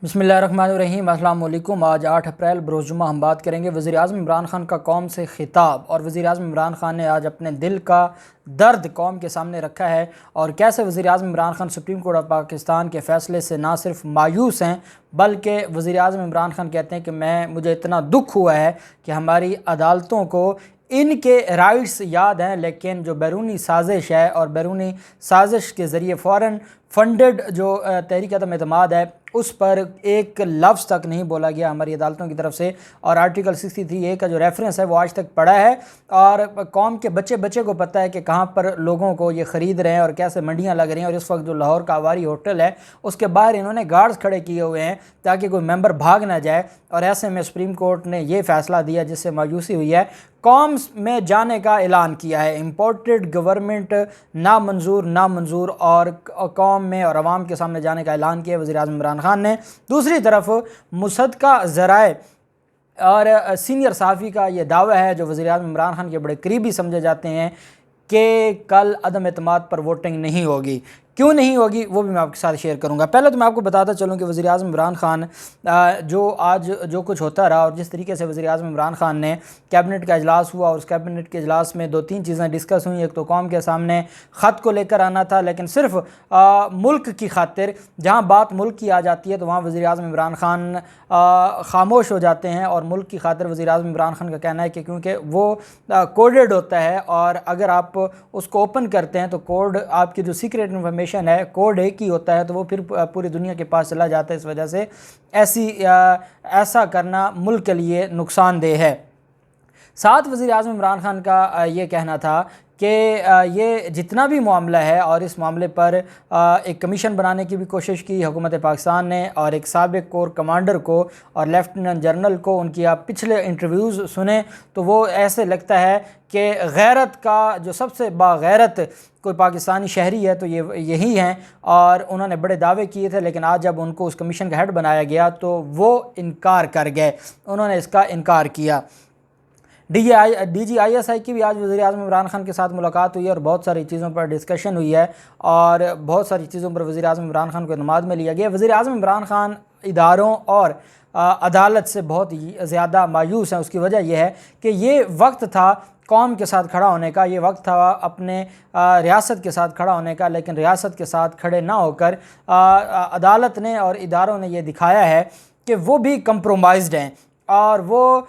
बिस्मिल्लाहिर्रहमानिर्रहीम। अस्सलाम वालेकुम। आज 8 अप्रैल बरोज़-जुम्मा हम बात करेंगे वज़ीर-ए-आज़म इमरान ख़ान का कौम से ख़िताब। और वज़ीर-ए-आज़म इमरान ख़ान ने आज अपने दिल का दर्द कौम के सामने रखा है और कैसे वज़ीर-ए-आज़म Imran Khan supreme court of Pakistan के फ़ैसले से ना सिर्फ मायूस हैं बल्कि वज़ीर-ए-आज़म इमरान ख़ान कहते हैं कि मुझे इतना दुख हुआ है कि हमारी अदालतों को इनके राइट्स याद हैं, लेकिन जो बैरूनी साजिश है और बैरूनी साजिश के ज़रिए फ़ौरन फंडेड जो तहरीक अदम एतमाद है उस पर एक लफ्ज़ तक नहीं बोला गया हमारी अदालतों की तरफ से। और आर्टिकल 63A का जो रेफरेंस है वो आज तक पड़ा है और कौम के बच्चे बच्चे को पता है कि कहाँ पर लोगों को ये ख़रीद रहे हैं और कैसे मंडियाँ लग रही हैं। और इस वक्त जो लाहौर का आवारी होटल है उसके बाहर इन्होंने गार्ड्स खड़े किए हुए हैं ताकि कोई मेंबर भाग ना जाए। और ऐसे में सुप्रीम कोर्ट ने ये फ़ैसला दिया जिससे मायूसी हुई है। कौम में जाने का ऐलान किया है, इम्पोर्टेड गवर्नमेंट नामंजूर और कौम में और आवाम के सामने जाने का ऐलान किया वज़ीर-ए-आज़म इमरान ख़ान ने। दूसरी तरफ मुसद्दक़ा ज़राए और सीनियर सहाफ़ी का ये दावा है जो वज़ीर-ए-आज़म इमरान ख़ान के बड़े करीबी समझे जाते हैं कि कल अदम एतमाद पर वोटिंग नहीं होगी। क्यों नहीं होगी वो भी मैं आपके साथ शेयर करूंगा। पहले तो मैं आपको बताता चलूं कि वज़ीर-ए-आज़म इमरान ख़ान जो आज जो कुछ होता रहा और जिस तरीके से वज़ीर-ए-आज़म इमरान ख़ान ने कैबिनेट का इजलास हुआ और उस कैबिनेट के इजलास में 2-3 चीज़ें डिस्कस हुई। एक तो कौम के सामने ख़त को लेकर आना था, लेकिन सिर्फ मुल्क की खातिर जहाँ बात मुल्क की आ जाती है तो वहाँ वज़ीर-ए-आज़म इमरान ख़ान खामोश हो जाते हैं। और मुल्क की खातिर वज़ीर-ए-आज़म इमरान ख़ान का कहना है कि क्योंकि वो कोडेड होता है और अगर आप उसको ओपन करते हैं तो कोड आपकी जो सीक्रेट इन्फॉर्मेशन है कोड एक ही होता है तो वो फिर पूरी दुनिया के पास चला जाता है। इस वजह से ऐसा करना मुल्क के लिए नुकसानदेह है। साथ वज़ीर-ए-आज़म इमरान ख़ान का ये कहना था कि ये जितना भी मामला है और इस मामले पर एक कमीशन बनाने की भी कोशिश की हुकूमत पाकिस्तान ने और एक साबिक़ कोर कमांडर को और लेफ्टिनेंट जनरल को उनकी आप पिछले इंटरव्यूज़ सुने तो वो ऐसे लगता है कि गैरत का जो सबसे बागैरत कोई पाकिस्तानी शहरी है तो ये यही हैं। और उन्होंने बड़े दावे किए थे, लेकिन आज जब उनको उस कमीशन का हेड बनाया गया तो वो इनकार कर गए, उन्होंने इसका इनकार किया। DGISI की भी आज वज़ीर-ए-आज़म इमरान ख़ान के साथ मुलाकात हुई है और बहुत सारी चीज़ों पर डिस्कशन हुई है और बहुत सारी चीज़ों पर वज़ीर-ए-आज़म इमरान ख़ान को इत्मीनान में लिया गया। वज़ीर-ए-आज़म इमरान ख़ान इदारों और अदालत से बहुत ज़्यादा मायूस हैं। उसकी वजह यह है कि ये वक्त था कौम के साथ खड़ा होने का, ये वक्त था अपने रियासत के साथ खड़ा होने का, लेकिन रियासत के साथ खड़े ना होकर अदालत ने और इदारों ने ये दिखाया है कि वो भी कंप्रोमाइज़्ड हैं और वो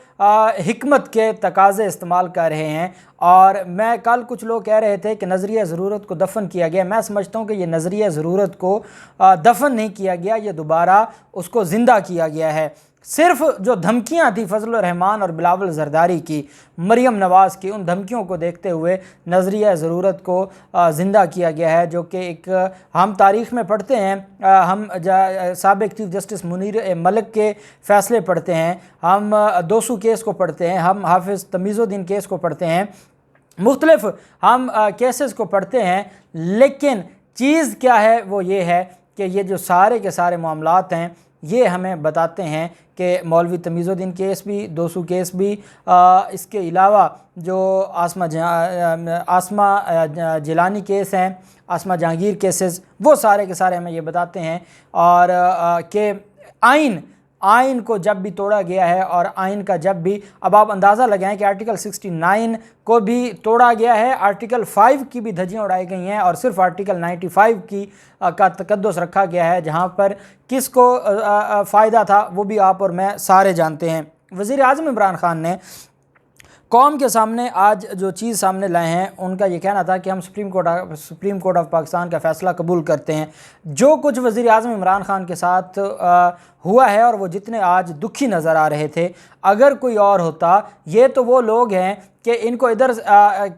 हिकमत के तकाज़े इस्तेमाल कर रहे हैं। और मैं कल कुछ लोग कह रहे थे कि नज़रिया ज़रूरत को दफन किया गया। मैं समझता हूँ कि ये नज़रिया ज़रूरत को दफन नहीं किया गया, ये दोबारा उसको ज़िंदा किया गया है। सिर्फ जो धमकियां थी फजलुर रहमान और बिलावल जरदारी की, मरियम नवाज़ की, उन धमकियों को देखते हुए नज़रिया ज़रूरत को ज़िंदा किया गया है। जो कि एक हम तारीख़ में पढ़ते हैं, हम साबिक़ चीफ़ जस्टिस मुनीर मलिक के फ़ैसले पढ़ते हैं, हम दोसू केस को पढ़ते हैं, हम हाफिज़ तमीज़ुद्दीन केस को पढ़ते हैं, मुख्तलिफ़ हम केसेस को पढ़ते हैं। लेकिन चीज़ क्या है वो ये है कि ये जो सारे के सारे मामलात हैं ये हमें बताते हैं कि मौलवी तमीज़ुद्दीन केस भी, दोसू केस भी, इसके अलावा जो आसमा जिलानी केस हैं, आसमा जहांगीर केसेस, वो सारे के सारे हमें ये बताते हैं। और कि आइन को जब भी तोड़ा गया है और आइन का जब भी, अब आप अंदाज़ा लगाएं कि आर्टिकल 69 को भी तोड़ा गया है, आर्टिकल 5 की भी धज्जियाँ उड़ाई गई हैं और सिर्फ आर्टिकल 95 की का तकद्दुस रखा गया है जहाँ पर किसको फ़ायदा था वो भी आप और मैं सारे जानते हैं। वज़ीर-ए-आज़म इमरान ख़ान ने कौम के सामने आज जो चीज़ सामने लाए हैं उनका ये कहना था कि हम सुप्रीम कोर्ट ऑफ पाकिस्तान का फ़ैसला कबूल करते हैं। जो कुछ वज़ीर-ए-आज़म इमरान ख़ान के साथ हुआ है और वो जितने आज दुखी नज़र आ रहे थे, अगर कोई और होता, ये तो वो लोग हैं कि इनको इधर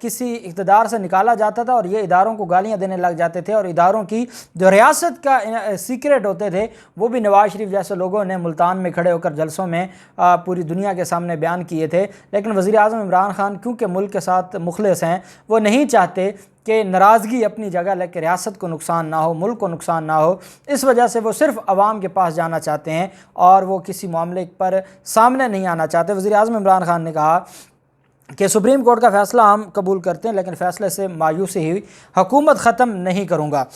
किसी इक़्तिदार से निकाला जाता था और ये इदारों को गालियां देने लग जाते थे और इदारों की जो रियासत का सीक्रेट होते थे वो भी नवाज़ शरीफ जैसे लोगों ने मुल्तान में खड़े होकर जलसों में पूरी दुनिया के सामने बयान किए थे। लेकिन वज़ीर-ए-आज़म इमरान ख़ान क्योंकि मुल्क के साथ मुखलिस हैं, वो नहीं चाहते कि नाराज़गी अपनी जगह लेकर रियासत को नुकसान ना हो, मुल्क को नुकसान ना हो। इस वजह से वो सिर्फ आवाम के पास जाना चाहते हैं और वो किसी मामले पर सामने नहीं आना चाहते। वज़ीर-ए-आज़म इमरान ख़ान ने कहा कि सुप्रीम कोर्ट का फ़ैसला हम कबूल करते हैं, लेकिन फ़ैसले से मायूसी हुई, हुकूमत ख़त्म नहीं करूँगा।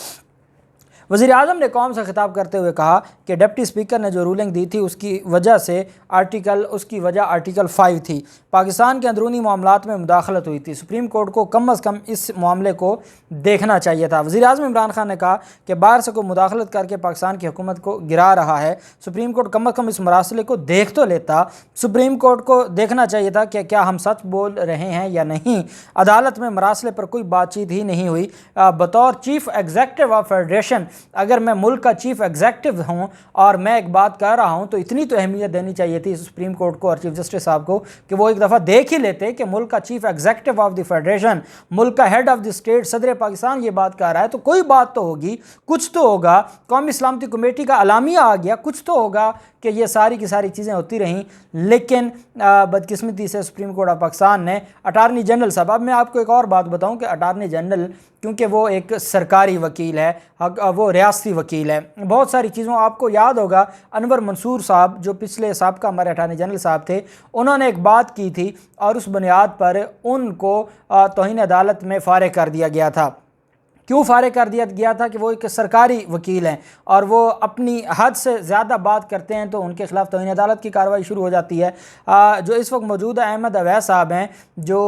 वज़ीर आज़म ने कौम से खिताब करते हुए कहा कि डिप्टी स्पीकर ने जो रूलिंग दी थी उसकी वजह आर्टिकल 5 थी। पाकिस्तान के अंदरूनी मामलात में मुदाखलत हुई थी। सुप्रीम कोर्ट को कम अज़ कम इस मामले को देखना चाहिए था। वज़ीर आज़म इमरान खान ने कहा कि बाहर से कोई मुदाखलत करके पाकिस्तान की हुकूमत को गिरा रहा है। सुप्रीम कोर्ट कम अज़ कम इस मरासले को देख तो लेता। सुप्रीम कोर्ट को देखना चाहिए था कि क्या हम सच बोल रहे हैं या नहीं। अदालत में मरासले पर कोई बातचीत ही नहीं हुई। बतौर चीफ एग्जेक्टिव ऑफ फेडरेशन, अगर मैं मुल्क का चीफ एग्जेक्टिव हूँ और मैं एक बात कर रहा हूँ तो इतनी तो अहमियत देनी चाहिए थी सुप्रीम कोर्ट को और चीफ जस्टिस साहब को कि वो एक दफ़ा देख ही लेते कि मुल्क का chief executive of the federation, मुल्क का हेड ऑफ द स्टेट, सदर पाकिस्तान ये बात कर रहा है तो कोई बात तो होगी, कुछ तो होगा। कौमी सलामती कमेटी का अलामिया आ गया, कुछ तो होगा कि ये सारी की सारी चीज़ें होती रहीं। लेकिन बदकिस्मती से सुप्रीम कोर्ट ऑफ पाकिस्तान ने अटारनी जनरल साहब, अब मैं आपको एक और बात बताऊं कि अटारनी जनरल क्योंकि वो एक सरकारी वकील है, वो रियासती वकील है, बहुत सारी चीज़ों, आपको याद होगा अनवर मंसूर साहब जो पिछले साबिक़ा हमारे अटारनी जनरल साहब थे, उन्होंने एक बात की थी और उस बुनियाद पर उनको तौहीन अदालत में फ़ारिग कर दिया गया था। क्यों फ़ारिग कर दिया गया था कि वो एक सरकारी वकील हैं और वो अपनी हद से ज़्यादा बात करते हैं तो उनके ख़िलाफ़ तौहीन अदालत की कार्रवाई शुरू हो जाती है। जो इस वक्त मौजूद अहमद अवैस साहब हैं जो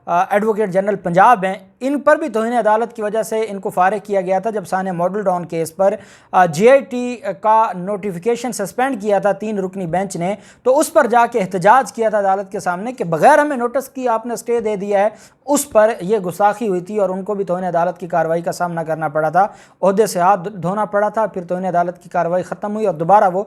एडवोकेट जनरल पंजाब हैं, इन पर भी तौहीन अदालत की वजह से इनको फ़ारिग किया गया था जब सानिया मॉडल टाउन केस पर GIT का नोटिफिकेशन सस्पेंड किया था 3 रुकनी बेंच ने, तो उस पर जाके एहतजाज किया था अदालत के सामने कि बग़ैर हमें नोटिस की आपने स्टे दे दिया है। उस पर यह गुस्ताखी हुई थी और उनको भी तौहीन अदालत की कार्रवाई का सामना करना पड़ा था, ओहदे से हाथ धोना पड़ा था। फिर तौहीन अदालत की कार्रवाई ख़त्म हुई और दोबारा वो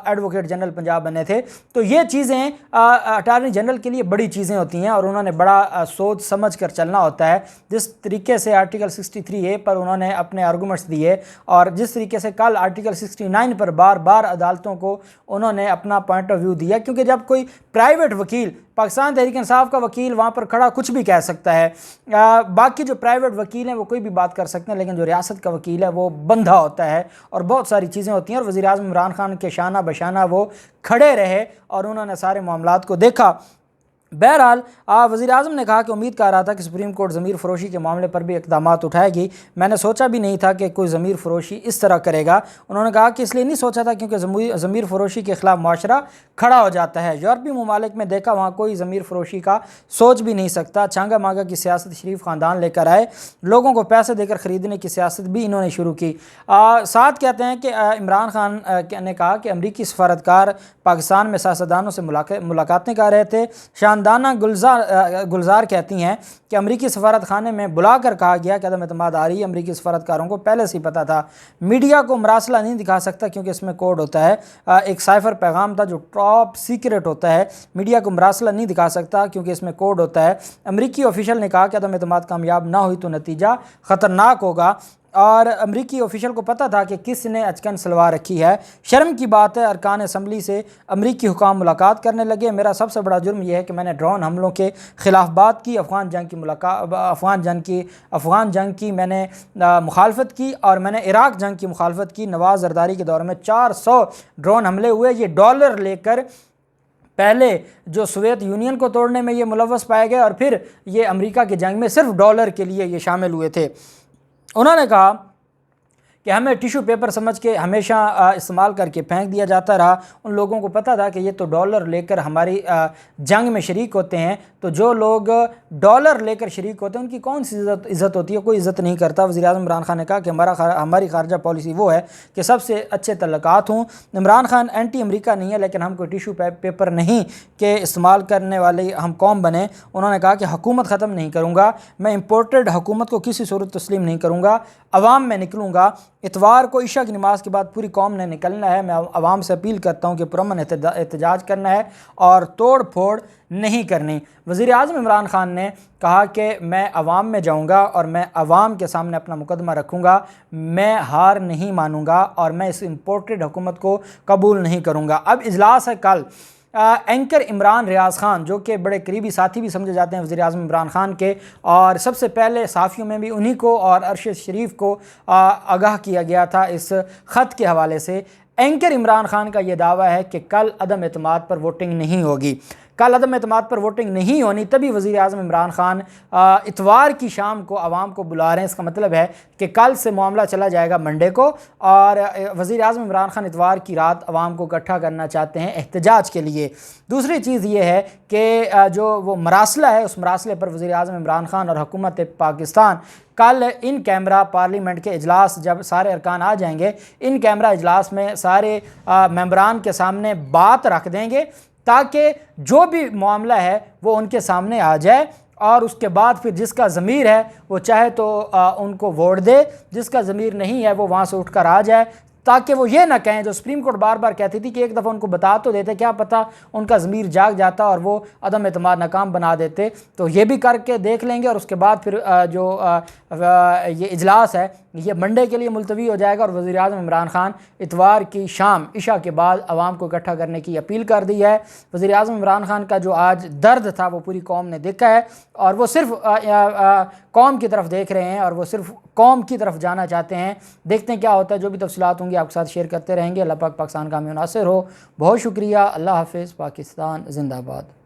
एडवोकेट जनरल पंजाब बने थे। तो ये चीज़ें अटारनी जनरल के लिए बड़ी चीज़ें होती हैं और उन्होंने बड़ा सोच समझ कर चलना होता है। जिस तरीके से आर्टिकल 63A पर उन्होंने अपने आर्गूमेंट्स दिए और जिस तरीके से कल आर्टिकल 69 पर बार बार अदालतों को उन्होंने अपना पॉइंट ऑफ व्यू दिया, क्योंकि जब कोई प्राइवेट वकील, पाकिस्तान तहरीक इंसाफ का वकील वहाँ पर खड़ा कुछ भी कह सकता है, बाकी जो प्राइवेट वकील हैं वो कोई भी बात कर सकते हैं, लेकिन जो रियासत का वकील है वो बंधा होता है और बहुत सारी चीज़ें होती हैं। और वज़ीर आज़म इमरान खान के शाना बशाना वो खड़े रहे और उन्होंने सारे मामलात को देखा। बहरहाल वज़ीर आज़म ने कहा कि उम्मीद कर रहा था कि सुप्रीम कोर्ट ज़मीर फ़रोशी के मामले पर भी इक़दामात उठाएगी। मैंने सोचा भी नहीं था कि कोई ज़मीर फ़रोशी इस तरह करेगा। उन्होंने कहा कि इसलिए नहीं सोचा था क्योंकि ज़मीर फ़रोशी के ख़िलाफ़ माशरा खड़ा हो जाता है। यूरोपीय ममालिक में देखा, वहाँ कोई ज़मीर फ़रोशी का सोच भी नहीं सकता। छांगा मांगा की सियासत शरीफ ख़ानदान लेकर आए, लोगों को पैसे देकर ख़रीदने की सियासत भी इन्होंने शुरू की। साथ कहते हैं कि इमरान खान ने कहा कि अमरीकी सफारतकार पाकिस्तान में सियासतदानों से मुलाकातें कर रहे थे। शानदाना गुलजार कहती हैं कि अमरीकी सफारत खाने में बुला कर कहा गया कि अदम एतमाद आ रही है। अमरीकी सफारतकारों को पहले से ही पता था। मीडिया को मरासला नहीं दिखा सकता क्योंकि इसमें कोड होता है। एक साइफर पैगाम था जो टॉप सीक्रेट होता है, मीडिया को मरासला नहीं दिखा सकता क्योंकि इसमें कोड होता है। अमरीकी ऑफिशियल ने कहा कि अदम एतमाद कामयाब ना हुई तो नतीजा ख़तरनाक होगा और अमरीकी ऑफिशियल को पता था कि किसने अचकन सलवा रखी है। शर्म की बात है, अरकान असम्बली से अमरीकी हुकाम मुलाकात करने लगे। मेरा सबसे बड़ा जुर्म यह है कि मैंने ड्रोन हमलों के ख़िलाफ़ बात की, अफ़गान जंग की मैंने मुखालफत की और मैंने इराक जंग की मुखालफत की। नवाज़ ज़रदारी के दौर में 400 ड्रोन हमले हुए। ये डॉलर लेकर पहले जो सोवियत यूनियन को तोड़ने में ये मुलव्वस पाए गए और फिर ये अमेरिका की जंग में सिर्फ डॉलर के लिए ये शामिल हुए थे। उन्होंने कहा कि हमें टिश्यू पेपर समझ के हमेशा इस्तेमाल करके फेंक दिया जाता रहा। उन लोगों को पता था कि ये तो डॉलर लेकर हमारी जंग में शरीक होते हैं, तो जो लोग डॉलर लेकर शरीक होते हैं उनकी कौन सी इज़्ज़त होती है? कोई इज़्ज़त नहीं करता। वज़ीर आज़म इमरान खान ने कहा कि हमारी खारजा पॉलिसी वो है कि सबसे अच्छे तल्लुकात हों। इमरान खान एंटी अमरीका नहीं है, लेकिन हम कोई टिश्यू पेपर नहीं के इस्तेमाल करने वाले हम कौम बने। उन्होंने कहा कि हुकूमत ख़त्म नहीं करूँगा, मैं इम्पोर्टेड हुकूमत को किसी सूरत तस्लीम नहीं करूँगा, अवाम में निकलूँगा। इतवार को ईशा की नमाज़ के बाद पूरी कौम ने निकलना है। मैं आवाम से अपील करता हूँ कि पुरअमन एहतजाज करना है और तोड़ फोड़ नहीं करनी। वज़ीर आज़म इमरान खान ने कहा कि मैं अवाम में जाऊँगा और मैं अवाम के सामने अपना मुकदमा रखूँगा, मैं हार नहीं मानूँगा और मैं इस इम्पोर्टेड हुकूमत को कबूल नहीं करूँगा। अब इजलास है कल। एंकर इमरान रियाज़ ख़ान जो कि बड़े करीबी साथी भी समझे जाते हैं वज़ीर आज़म इमरान खान के, और सबसे पहले साफ़ियों में भी उन्हीं को और अरशद शरीफ को आगाह किया गया था इस ख़त के हवाले से। एंकर इमरान खान का ये दावा है कि कल अदम एतमाद पर वोटिंग नहीं होगी। कल अदम एतमाद पर वोटिंग नहीं होनी, तभी वज़ीर आज़म इमरान खान इतवार की शाम को आवाम को बुला रहे हैं। इसका मतलब है कि कल से मामला चला जाएगा मंडे को, और वज़ीर आज़म इमरान खान इतवार की रात आवाम को इकट्ठा करना चाहते हैं एहतजाज के लिए। दूसरी चीज़ ये है कि जो वो मरासला है, उस मरासले पर वज़ीर आज़म इमरान खान और हुकूमत पाकिस्तान कल इन कैमरा पार्लियामेंट के इजलास, जब सारे अरकान आ जाएंगे, इन कैमरा इजलास में सारे मेंबरान के सामने बात रख देंगे, ताकि जो भी मामला है वो उनके सामने आ जाए, और उसके बाद फिर जिसका ज़मीर है वो चाहे तो उनको वोट दे, जिसका ज़मीर नहीं है वो वहाँ से उठकर आ जाए, ताकि वो ये ना कहें, जो सुप्रीम कोर्ट बार बार कहती थी कि एक दफ़ा उनको बता तो देते, क्या पता उनका ज़मीर जाग जाता और वो अदम एतमाद नाकाम बना देते। तो ये भी करके देख लेंगे, और उसके बाद फिर जो ये इजलास है ये मंडे के लिए मुलतवी हो जाएगा, और वज़ीर आज़म इमरान खान इतवार की शाम इशा के बाद आवाम को इकट्ठा करने की अपील कर दी है। वज़ीर आज़म इमरान खान का जो आज दर्द था वो पूरी कौम ने देखा है, और वो सिर्फ कौम की तरफ देख रहे हैं, और वो सिर्फ कौम की तरफ जाना चाहते हैं। देखते हैं क्या होता है, जो भी तफसीलात होंगी आपके साथ शेयर करते रहेंगे। अल्लाह पाक पाकिस्तान का हमें नासिर हो। बहुत शुक्रिया। अल्लाह हाफ़िज़। पाकिस्तान जिंदाबाद।